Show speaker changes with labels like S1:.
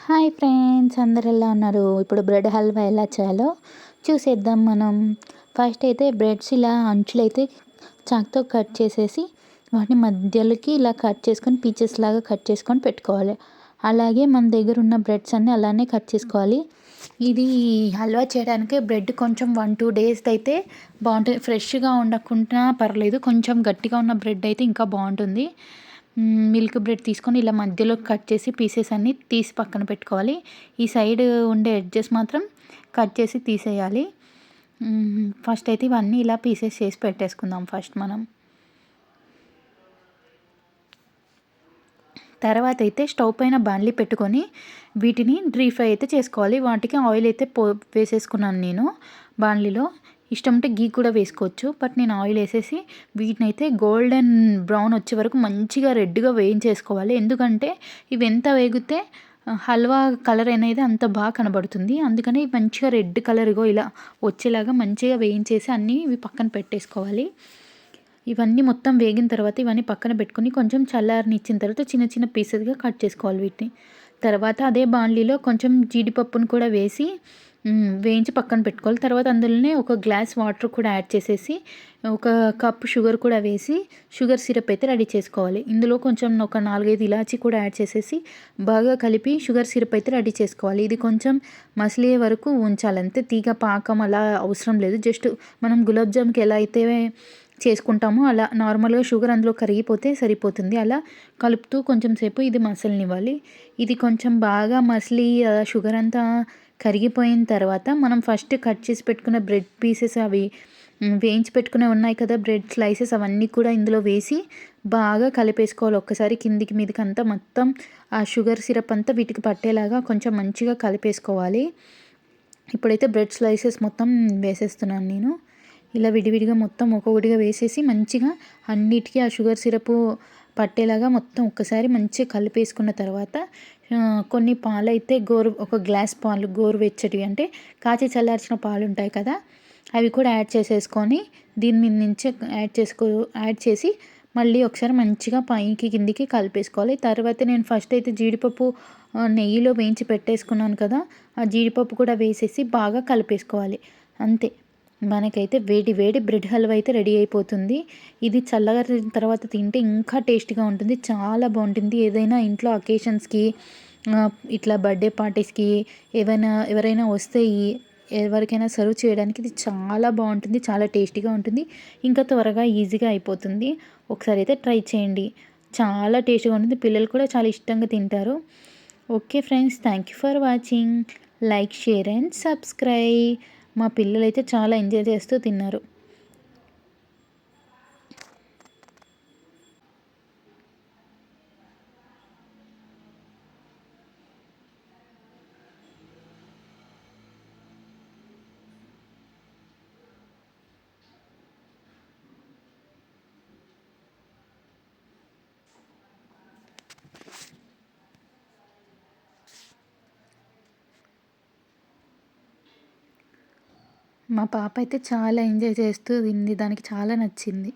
S1: Hi friends, అందరు ఎలా ఉన్నారు? ఇప్పుడు బ్రెడ్ హల్వా ఎలా చేయాలో చూసేద్దాం మనం. ఫస్ట్ అయితే బ్రెడ్స్ ఇలా అంచులైతే చాక్తో కట్ చేసేసి వాటిని మధ్యలోకి ఇలా కట్ చేసుకొని పీచెస్ లాగా కట్ చేసుకొని పెట్టుకోవాలి. అలాగే మన దగ్గర ఉన్న బ్రెడ్స్ అన్నీ అలానే కట్ చేసుకోవాలి. ఇది హల్వా చేయడానికి బ్రెడ్ కొంచెం 1-2 డేస్ అయితే బాగుంటుంది. ఫ్రెష్గా ఉండకుండా పర్లేదు, కొంచెం గట్టిగా ఉన్న బ్రెడ్ అయితే ఇంకా బాగుంటుంది. మిల్క్ బ్రెడ్ తీసుకొని ఇలా మధ్యలో కట్ చేసి పీసెస్ అన్నీ తీసి పక్కన పెట్టుకోవాలి. ఈ సైడ్ ఉండే ఎడ్జెస్ మాత్రం కట్ చేసి తీసేయాలి. ఫస్ట్ అయితే ఇవన్నీ ఇలా పీసెస్ చేసి పెట్టేసుకుందాం ఫస్ట్ మనం. తర్వాత అయితే స్టవ్ పైన బాండ్లీ పెట్టుకొని వీటిని డ్రీ ఫ్రై అయితే చేసుకోవాలి. వాటికి ఆయిల్ అయితే వేసేసుకున్నాను నేను బాండ్లీలో. ఇష్టం ఉంటే గీ కూడా వేసుకోవచ్చు, బట్ నేను ఆయిల్ వేసేసి వీటిని అయితే గోల్డెన్ బ్రౌన్ వచ్చే వరకు మంచిగా రెడ్గా వేయించేసుకోవాలి. ఎందుకంటే ఇవి ఎంత వేగితే హల్వా కలర్ అనేది అంత బాగా కనబడుతుంది. అందుకని మంచిగా రెడ్ కలర్ ఇలా వచ్చేలాగా మంచిగా వేయించేసి అన్నీ ఇవి పక్కన పెట్టేసుకోవాలి. ఇవన్నీ మొత్తం వేగిన తర్వాత ఇవన్నీ పక్కన పెట్టుకొని కొంచెం చల్లారనిచ్చిన తర్వాత చిన్న చిన్న పీసెస్గా కట్ చేసుకోవాలి వీటిని. తర్వాత అదే బాండ్లీలో కొంచెం జీడిపప్పును కూడా వేసి వేయించి పక్కన పెట్టుకోవాలి. తర్వాత అందులోనే ఒక గ్లాస్ వాటర్ కూడా యాడ్ చేసేసి ఒక కప్ షుగర్ కూడా వేసి షుగర్ సిరప్ అయితే రెడీ చేసుకోవాలి. ఇందులో కొంచెం ఒక 4-5 ఇలాచీ కూడా యాడ్ చేసేసి బాగా కలిపి షుగర్ సిరప్ అయితే రెడీ చేసుకోవాలి. ఇది కొంచెం మసిలే వరకు ఉంచాలి అంతే. తీగ పాకం అలా అవసరం లేదు. జస్ట్ మనం గులాబ్ జామ్కి ఎలా అయితే చేసుకుంటామో అలా నార్మల్గా షుగర్ అందులో కరిగిపోతే సరిపోతుంది. అలా కలుపుతూ కొంచెం సేపు ఇది మసలనివ్వాలి. ఇది కొంచెం బాగా మసిలి షుగర్ అంతా కరిగిపోయిన తర్వాత మనం ఫస్ట్ కట్ చేసి పెట్టుకున్న బ్రెడ్ పీసెస్ అవి వేయించి పెట్టుకునే ఉన్నాయి కదా బ్రెడ్ స్లైసెస్, అవన్నీ కూడా ఇందులో వేసి బాగా కలిపేసుకోవాలి. ఒక్కసారి కిందికి మీదకి అంతా మొత్తం ఆ షుగర్ సిరప్ అంతా వీటికి పట్టేలాగా కొంచెం మంచిగా కలిపేసుకోవాలి. ఇప్పుడైతే బ్రెడ్ స్లైసెస్ మొత్తం వేసేస్తున్నాను నేను. ఇలా విడివిడిగా మొత్తం ఒక్కొక్కటిగా వేసేసి మంచిగా అన్నిటికీ ఆ షుగర్ సిరపు పట్టేలాగా మొత్తం ఒక్కసారి మంచిగా కలిపేసుకున్న తర్వాత కొన్ని పాలైతే ఒక గ్లాస్ పాలు గోరువెచ్చటివి, అంటే కాచి చల్లార్చిన పాలు ఉంటాయి కదా, అవి కూడా యాడ్ చేసేసుకొని దీని మీద నుంచి యాడ్ చేసి మళ్ళీ ఒకసారి మంచిగా పైకి కిందికి కలిపేసుకోవాలి. తర్వాత నేను ఫస్ట్ అయితే జీడిపప్పు నెయ్యిలో వేయించి పెట్టేసుకున్నాను కదా, ఆ జీడిపప్పు కూడా వేసేసి బాగా కలిపేసుకోవాలి. అంతే, మనకైతే వేడి వేడి బ్రెడ్ హల్వా అయితే రెడీ అయిపోతుంది. ఇది చల్లగారిన తర్వాత తింటే ఇంకా టేస్టీగా ఉంటుంది, చాలా బాగుంటుంది. ఏదైనా ఇంట్లో అకేషన్స్కి, ఇట్లా బర్త్డే పార్టీస్కి ఎవరైనా వస్తే ఎవరికైనా సర్వ్ చేయడానికి ఇది చాలా బాగుంటుంది, చాలా టేస్టీగా ఉంటుంది, ఇంకా త్వరగా ఈజీగా అయిపోతుంది. ఒకసారి అయితే ట్రై చేయండి, చాలా టేస్టీగా ఉంటుంది. పిల్లలు కూడా చాలా ఇష్టంగా తింటారు. Okay friends, thank you for watching. Like, share and subscribe. మా పిల్లలైతే చాలా ఎంజాయ్ చేస్తూ తిన్నారు. మా పాప అయితే చాలా ఎంజాయ్ చేస్తూ తింది, దానికి చాలా నచ్చింది.